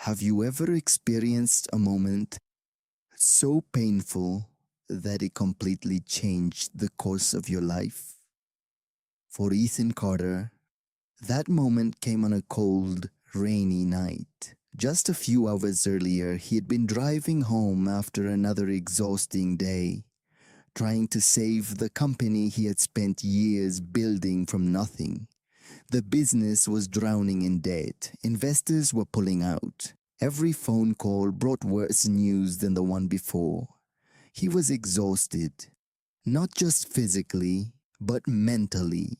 Have you ever experienced a moment so painful that it completely changed the course of your life? For Ethan Carter, that moment came on a cold, rainy night. Just a few hours earlier, he had been driving home after another exhausting day, trying to save the company he had spent years building from nothing. The business was drowning in debt. Investors were pulling out. Every phone call brought worse news than the one before. He was exhausted, not just physically, but mentally.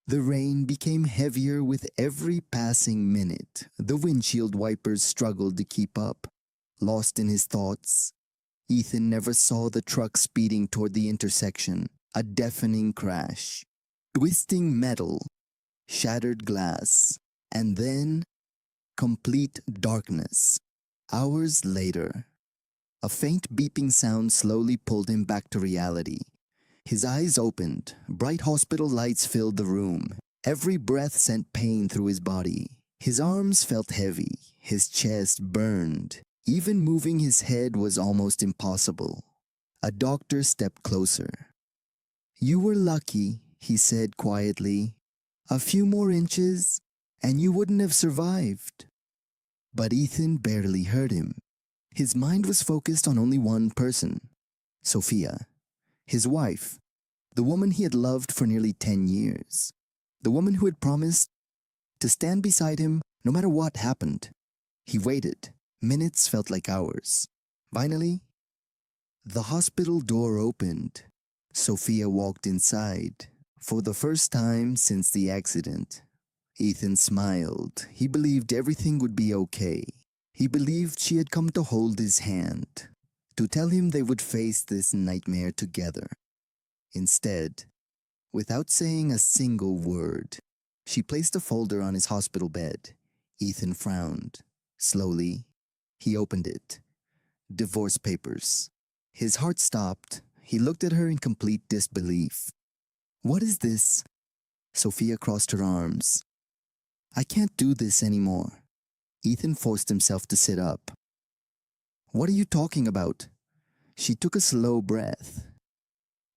The rain became heavier with every passing minute. The windshield wipers struggled to keep up. Lost in his thoughts, Ethan never saw the truck speeding toward the intersection. A deafening crash. Twisting metal, shattered glass, and then complete darkness. Hours later, a faint beeping sound slowly pulled him back to reality. His eyes opened. Bright hospital lights filled the room. Every breath sent pain through his body. His arms felt heavy. His chest burned. Even moving his head was almost impossible. A doctor stepped closer. "You were lucky," he said quietly. "A few more inches, and you wouldn't have survived." But Ethan barely heard him. His mind was focused on only one person, Sophia, his wife, the woman he had loved for nearly 10 years, the woman who had promised to stand beside him no matter what happened. He waited. Minutes felt like hours. Finally, the hospital door opened. Sophia walked inside. For the first time since the accident, Ethan smiled. He believed everything would be okay. He believed she had come to hold his hand, to tell him they would face this nightmare together. Instead, without saying a single word, she placed a folder on his hospital bed. Ethan frowned. Slowly, he opened it. Divorce papers. His heart stopped. He looked at her in complete disbelief. "What is this?" Sophia crossed her arms. "I can't do this anymore." Ethan forced himself to sit up. "What are you talking about?" She took a slow breath.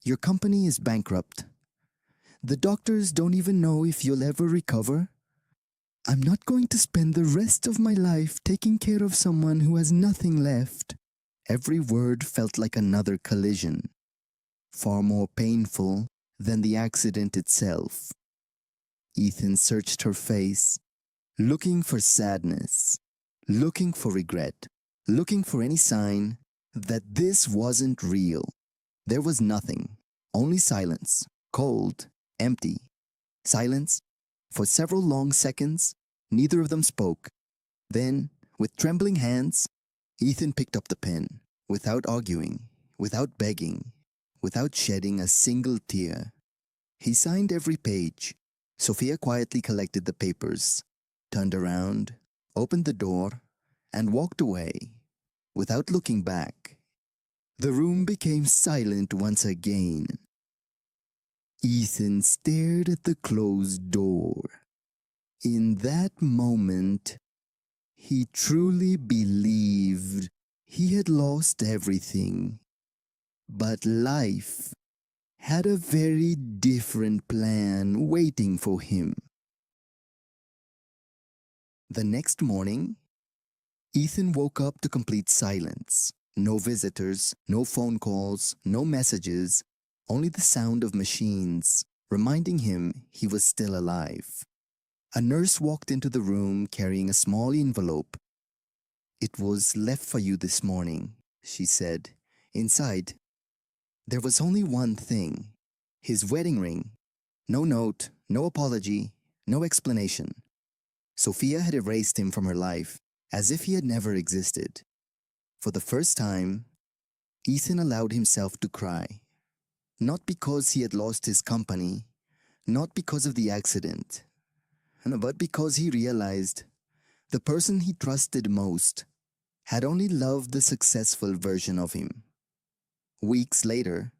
"Your company is bankrupt. The doctors don't even know if you'll ever recover. I'm not going to spend the rest of my life taking care of someone who has nothing left." Every word felt like another collision, far more painful than the accident itself. Ethan searched her face, looking for sadness, looking for regret, looking for any sign that this wasn't real. There was nothing, only silence, cold, empty. Silence. For several long seconds, neither of them spoke. Then, with trembling hands, Ethan picked up the pen, without arguing, without begging, without shedding a single tear. He signed every page. Sophia quietly collected the papers, turned around, opened the door, and walked away, without looking back. The room became silent once again. Ethan stared at the closed door. In that moment, he truly believed he had lost everything. But life had a very different plan waiting for him. The next morning, Ethan woke up to complete silence. No visitors, no phone calls, no messages, only the sound of machines, reminding him he was still alive. A nurse walked into the room carrying a small envelope. "It was left for you this morning," she said. Inside, there was only one thing: his wedding ring. No note, no apology, no explanation. Sophia had erased him from her life, as if he had never existed. For the first time, Ethan allowed himself to cry. Not because he had lost his company, not because of the accident, but because he realized the person he trusted most had only loved the successful version of him. Weeks later,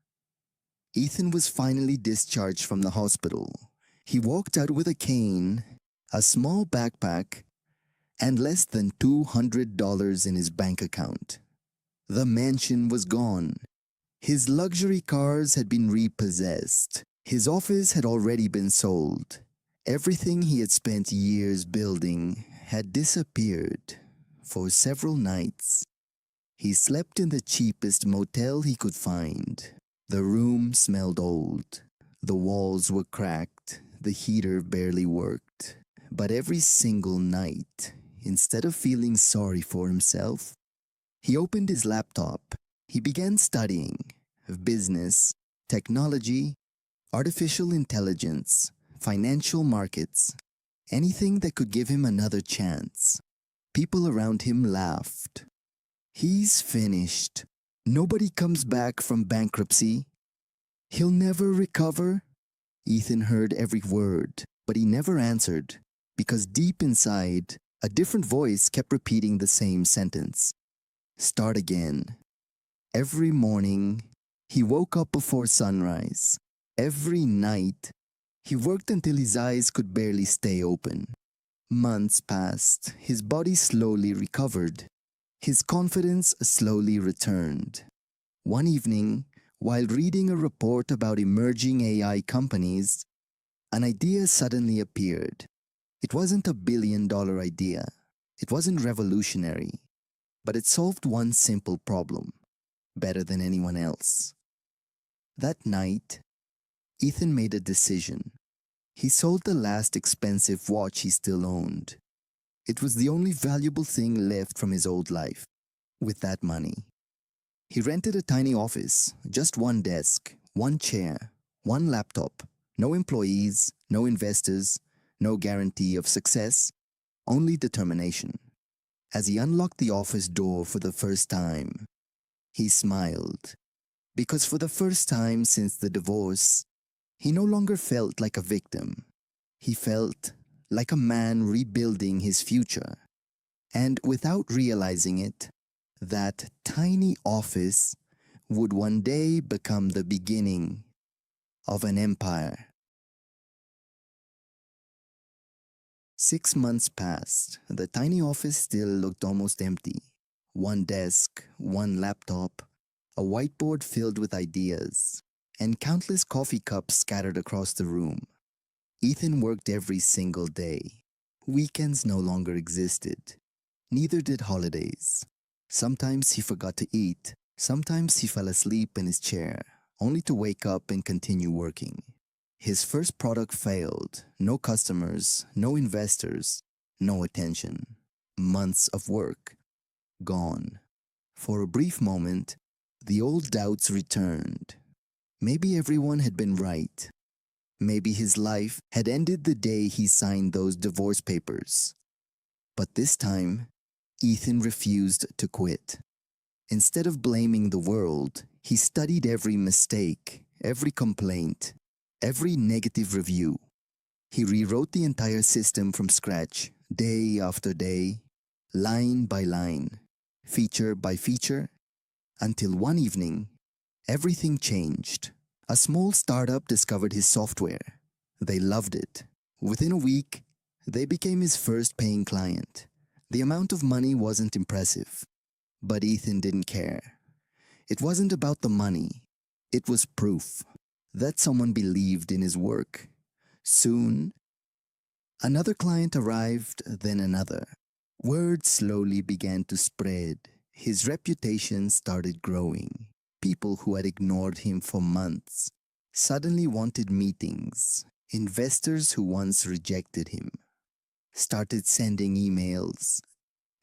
Ethan was finally discharged from the hospital. He walked out with a cane, a small backpack, and less than $200 in his bank account. The mansion was gone. His luxury cars had been repossessed. His office had already been sold. Everything he had spent years building had disappeared. For several nights, he slept in the cheapest motel he could find. The room smelled old. The walls were cracked. The heater barely worked. But every single night, instead of feeling sorry for himself, he opened his laptop. He began studying business, technology, artificial intelligence, financial markets, anything that could give him another chance. People around him laughed. He's finished. Nobody comes back from bankruptcy. He'll never recover. Ethan heard every word, but he never answered, because deep inside, a different voice kept repeating the same sentence. Start again. Every morning, he woke up before sunrise. Every night, he worked until his eyes could barely stay open. Months passed. His body slowly recovered. His confidence slowly returned. One evening, while reading a report about emerging AI companies, an idea suddenly appeared. It wasn't a billion-dollar idea. It wasn't revolutionary. But it solved one simple problem, better than anyone else. That night, Ethan made a decision. He sold the last expensive watch he still owned. It was the only valuable thing left from his old life. With that money, he rented a tiny office, just one desk, one chair, one laptop, no employees, no investors, no guarantee of success, only determination. As he unlocked the office door for the first time, he smiled, because for the first time since the divorce, he no longer felt like a victim. He felt like a man rebuilding his future. And without realizing it, that tiny office would one day become the beginning of an empire. 6 months passed. The tiny office still looked almost empty. One desk, one laptop, a whiteboard filled with ideas, and countless coffee cups scattered across the room. Ethan worked every single day. Weekends no longer existed. Neither did holidays. Sometimes he forgot to eat. Sometimes he fell asleep in his chair, only to wake up and continue working. His first product failed. No customers, no investors, no attention. Months of work, gone. For a brief moment, the old doubts returned. Maybe everyone had been right. Maybe his life had ended the day he signed those divorce papers. But this time, Ethan refused to quit. Instead of blaming the world, he studied every mistake, every complaint, every negative review. He rewrote the entire system from scratch, day after day, line by line, feature by feature, until one evening, everything changed. A small startup discovered his software. They loved it. Within a week, they became his first paying client. The amount of money wasn't impressive, but Ethan didn't care. It wasn't about the money. It was proof that someone believed in his work. Soon, another client arrived, then another. Word slowly began to spread. His reputation started growing. People who had ignored him for months suddenly wanted meetings. Investors who once rejected him started sending emails.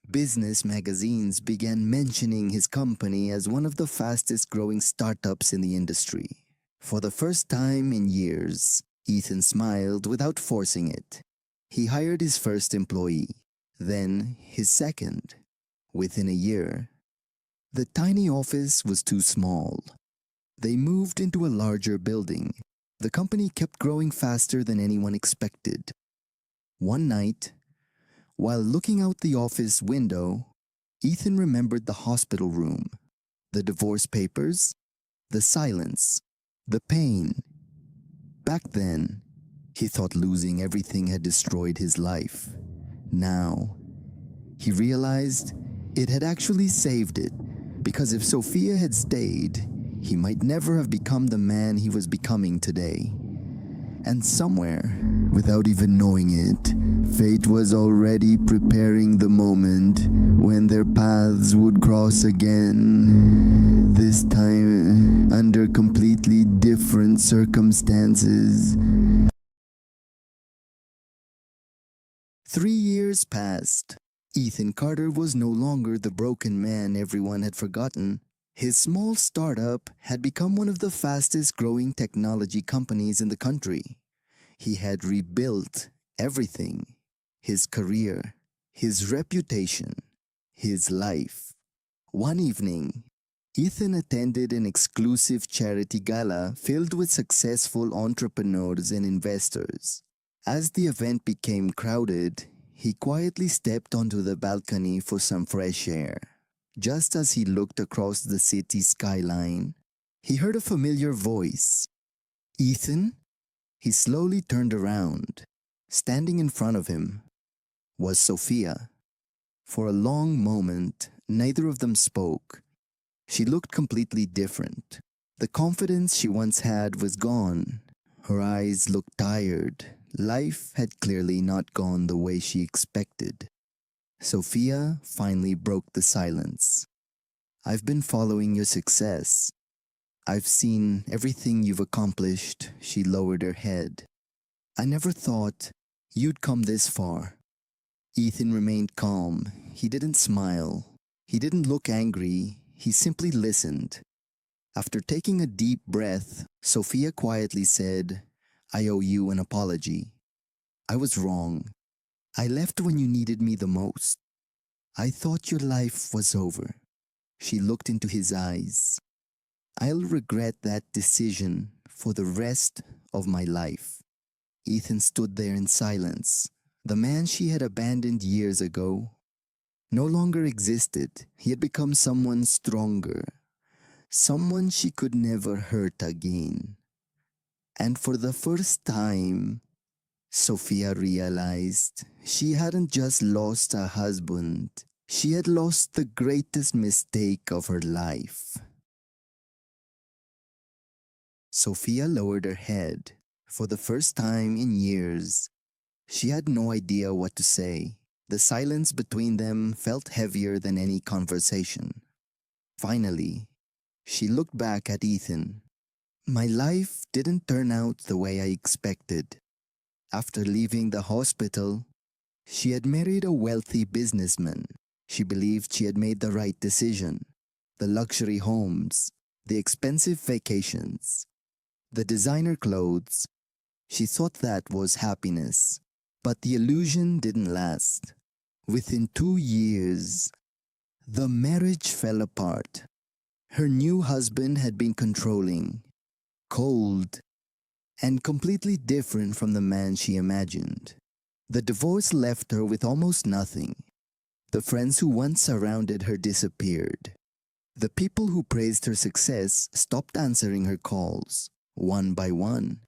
Business magazines began mentioning his company as one of the fastest growing startups in the industry. For the first time in years, Ethan smiled without forcing it. He hired his first employee, then his second. Within a year, the tiny office was too small. They moved into a larger building. The company kept growing faster than anyone expected. One night, while looking out the office window, Ethan remembered the hospital room, the divorce papers, the silence, the pain. Back then, he thought losing everything had destroyed his life. Now, He realized it had actually saved it, because if Sophia had stayed, he might never have become the man he was becoming today. And somewhere, without even knowing it, fate was already preparing the moment when their paths would cross again, this time under completely different circumstances. 3 years passed. Ethan Carter was no longer the broken man everyone had forgotten. His small startup had become one of the fastest growing technology companies in the country. He had rebuilt everything: his career, his reputation, his life. One evening, Ethan attended an exclusive charity gala filled with successful entrepreneurs and investors. As the event became crowded, he quietly stepped onto the balcony for some fresh air. Just as he looked across the city skyline, he heard a familiar voice. "Ethan?" He slowly turned around. Standing in front of him was Sophia. For a long moment, neither of them spoke. She looked completely different. The confidence she once had was gone. Her eyes looked tired. Life had clearly not gone the way she expected. Sophia finally broke the silence. "I've been following your success. I've seen everything you've accomplished." She lowered her head. "I never thought you'd come this far." Ethan remained calm. He didn't smile. He didn't look angry. He simply listened. After taking a deep breath, Sophia quietly said, "I owe you an apology. I was wrong. I left when you needed me the most. I thought your life was over." She looked into his eyes. "I'll regret that decision for the rest of my life." Ethan stood there in silence. The man she had abandoned years ago no longer existed. He had become someone stronger, someone she could never hurt again. And for the first time, Sophia realized she hadn't just lost a husband, she had lost the greatest mistake of her life. Sophia lowered her head. For the first time in years, she had no idea what to say. The silence between them felt heavier than any conversation. Finally, she looked back at Ethan. "My life didn't turn out the way I expected." After leaving the hospital, she had married a wealthy businessman. She believed she had made the right decision. The luxury homes, the expensive vacations, the designer clothes. She thought that was happiness. But the illusion didn't last. Within 2 years, the marriage fell apart. Her new husband had been controlling, cold, and completely different from the man she imagined. The divorce left her with almost nothing. The friends who once surrounded her disappeared. The people who praised her success stopped answering her calls. One by one,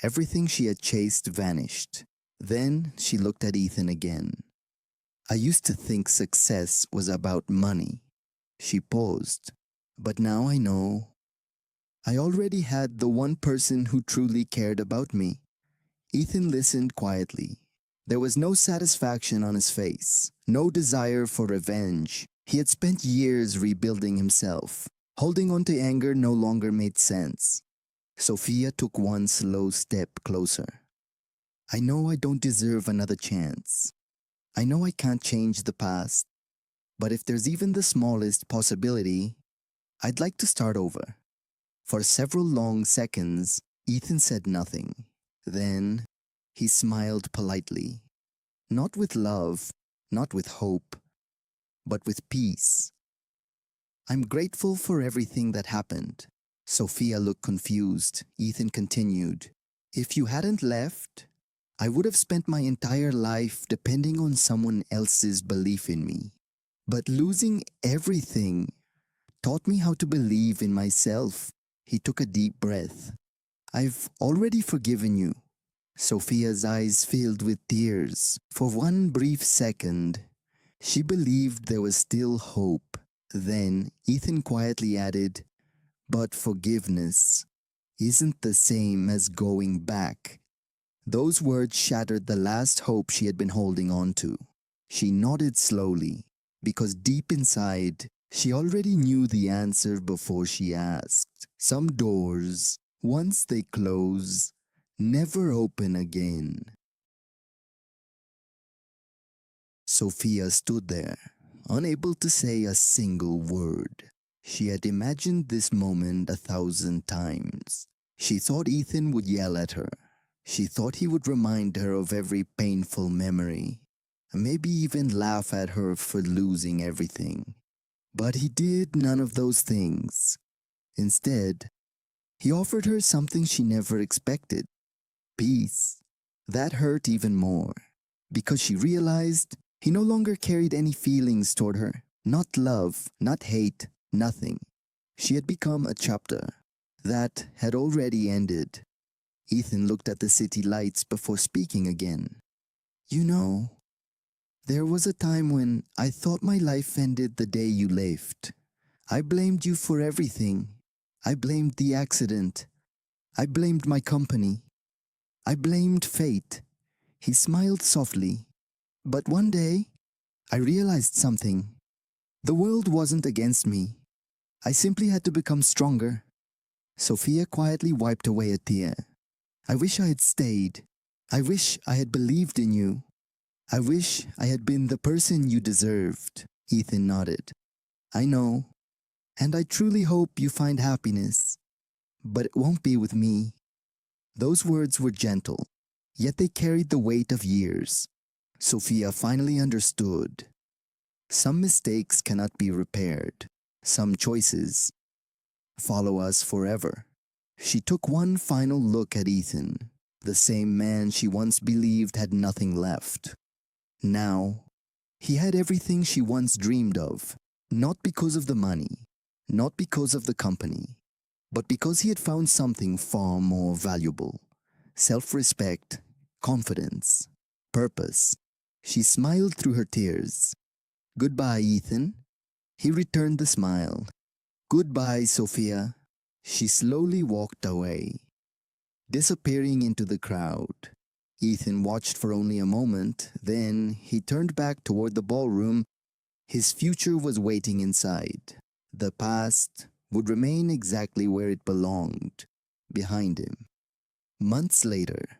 everything she had chased vanished. Then she looked at Ethan again. "I used to think success was about money." She paused. "But now I know. I already had the one person who truly cared about me." Ethan listened quietly. There was no satisfaction on his face, no desire for revenge. He had spent years rebuilding himself. Holding on to anger no longer made sense. Sophia took one slow step closer. "I know I don't deserve another chance. I know I can't change the past. But if there's even the smallest possibility, I'd like to start over." For several long seconds, Ethan said nothing. Then he smiled politely. Not with love, not with hope, but with peace. "I'm grateful for everything that happened." Sophia looked confused. Ethan continued, "If you hadn't left, I would have spent my entire life depending on someone else's belief in me. But losing everything taught me how to believe in myself." He took a deep breath. "I've already forgiven you." Sophia's eyes filled with tears. For one brief second, She believed there was still hope. Then Ethan quietly added, "But forgiveness isn't the same as going back." Those words shattered the last hope she had been holding on to. She nodded slowly, because deep inside, she already knew the answer before she asked. Some doors, once they close, never open again. Sophia stood there, unable to say a single word. She had imagined this moment 1,000 times. She thought Ethan would yell at her. She thought he would remind her of every painful memory, and maybe even laugh at her for losing everything. But he did none of those things. Instead, he offered her something she never expected: peace. That hurt even more, because she realized he no longer carried any feelings toward her. Not love, not hate, nothing. She had become a chapter that had already ended. Ethan looked at the city lights before speaking again. "You know, there was a time when I thought my life ended the day you left. I blamed you for everything. I blamed the accident. I blamed my company. I blamed fate." He smiled softly. "But one day, I realized something. The world wasn't against me. I simply had to become stronger." Sophia quietly wiped away a tear. "I wish I had stayed. I wish I had believed in you. I wish I had been the person you deserved." Ethan nodded. "I know, and I truly hope you find happiness. But it won't be with me." Those words were gentle, yet they carried the weight of years. Sophia finally understood. Some mistakes cannot be repaired. Some choices follow us forever. She took one final look at Ethan, the same man she once believed had nothing left. Now, he had everything she once dreamed of, not because of the money, not because of the company, but because he had found something far more valuable: self-respect, confidence, purpose. She smiled through her tears. "Goodbye, Ethan." He returned the smile. "Goodbye, Sophia." She slowly walked away, disappearing into the crowd. Ethan watched for only a moment, then he turned back toward the ballroom. His future was waiting inside. The past would remain exactly where it belonged, behind him. Months later,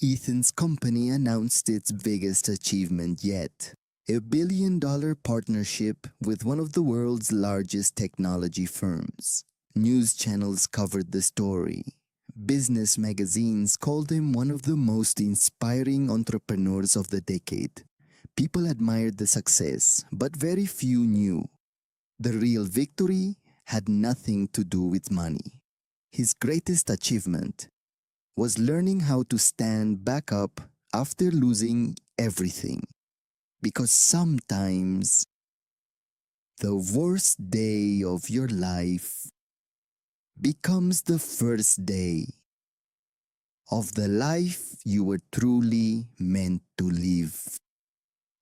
Ethan's company announced its biggest achievement yet: a $1 billion partnership with one of the world's largest technology firms. News channels covered the story. Business magazines called him one of the most inspiring entrepreneurs of the decade. People admired the success, but very few knew. The real victory had nothing to do with money. His greatest achievement was learning how to stand back up after losing everything. Because sometimes the worst day of your life becomes the first day of the life you were truly meant to live.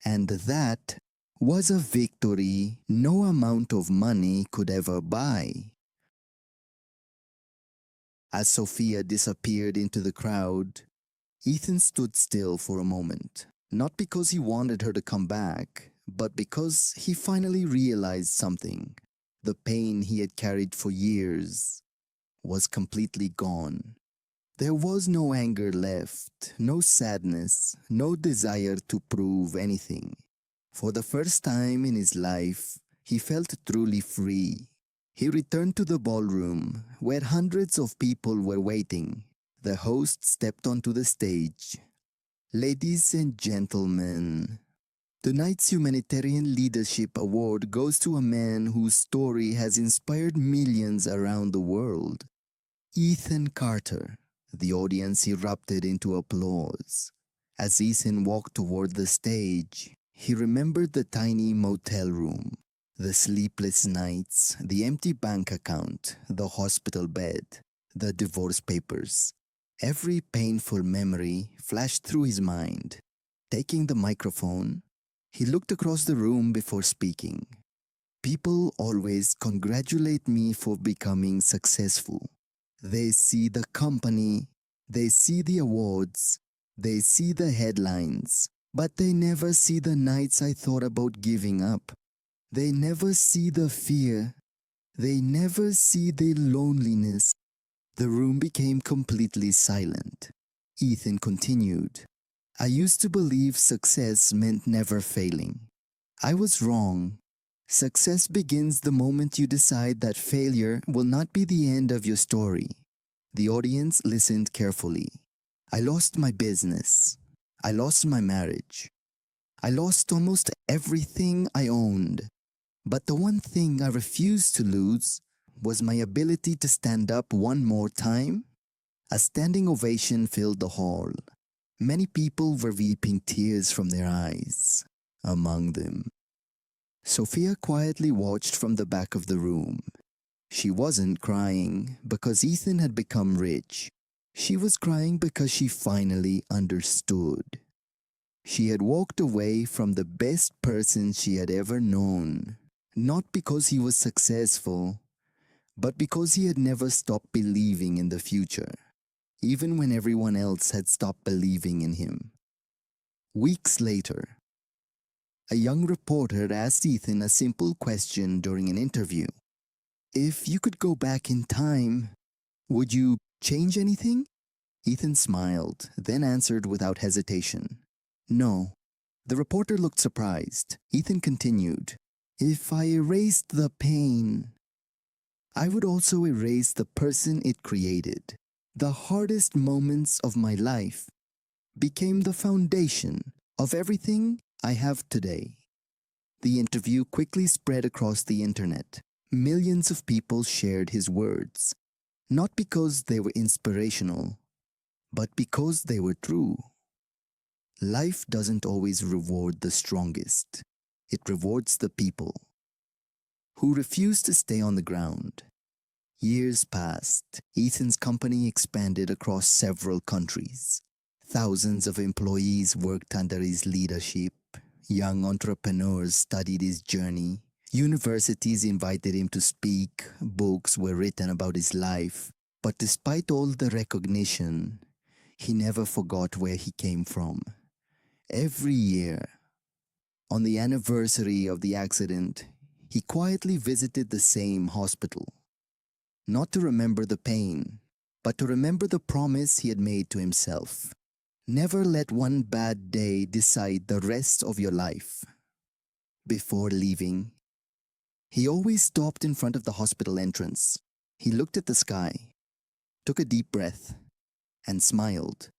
And that was a victory no amount of money could ever buy. As Sophia disappeared into the crowd, Ethan stood still for a moment, not because he wanted her to come back, but because he finally realized something. The pain he had carried for years was completely gone. There was no anger left, no sadness, no desire to prove anything. For the first time in his life, he felt truly free. He returned to the ballroom, where hundreds of people were waiting. The host stepped onto the stage. "Ladies and gentlemen, tonight's Humanitarian Leadership Award goes to a man whose story has inspired millions around the world: Ethan Carter." The audience erupted into applause. As Ethan walked toward the stage, he remembered the tiny motel room, the sleepless nights, the empty bank account, the hospital bed, the divorce papers. Every painful memory flashed through his mind. Taking the microphone, He looked across the room before speaking. People always congratulate me for becoming successful. They see the company, they see the awards, they see the headlines, but they never see the nights I thought about giving up. They never see the fear. They never see the loneliness. The room became completely silent. Ethan continued. I used to believe success meant never failing. I was wrong. Success begins the moment you decide that failure will not be the end of your story. The audience listened carefully. I lost my business. I lost my marriage. I lost almost everything I owned. But the one thing I refused to lose was my ability to stand up one more time. A standing ovation filled the hall. Many people were weeping tears from their eyes. Among them, Sophia quietly watched from the back of the room. She wasn't crying because Ethan had become rich. She was crying because she finally understood. She had walked away from the best person she had ever known, not because he was successful, but because he had never stopped believing in the future, even when everyone else had stopped believing in him. Weeks later, a young reporter asked Ethan a simple question during an interview. If you could go back in time, would you change anything? Ethan smiled, then answered without hesitation. No. The reporter looked surprised. Ethan continued, if I erased the pain, I would also erase the person it created. The hardest moments of my life became the foundation of everything I have today. The interview quickly spread across the internet. Millions of people shared his words, not because they were inspirational, but because they were true. Life doesn't always reward the strongest. It rewards the people who refuse to stay on the ground. Years passed. Ethan's company expanded across several countries. Thousands of employees worked under his leadership. Young entrepreneurs studied his journey. Universities invited him to speak. Books were written about his life. But despite all the recognition, he never forgot where he came from. Every year, on the anniversary of the accident, he quietly visited the same hospital. Not to remember the pain, but to remember the promise he had made to himself. Never let one bad day decide the rest of your life. Before leaving, he always stopped in front of the hospital entrance. He looked at the sky, took a deep breath, and smiled,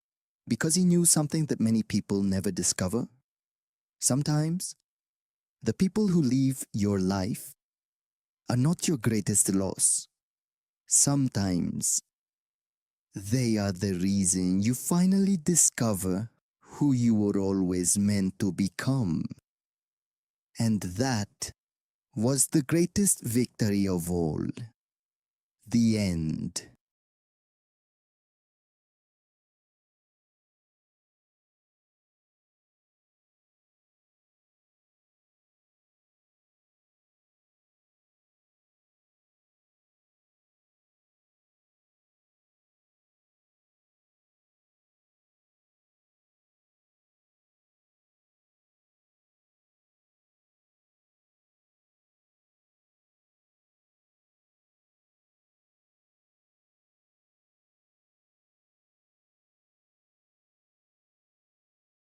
because he knew something that many people never discover. Sometimes, the people who leave your life are not your greatest loss. Sometimes, they are the reason you finally discover who you were always meant to become. And that was the greatest victory of all. The end.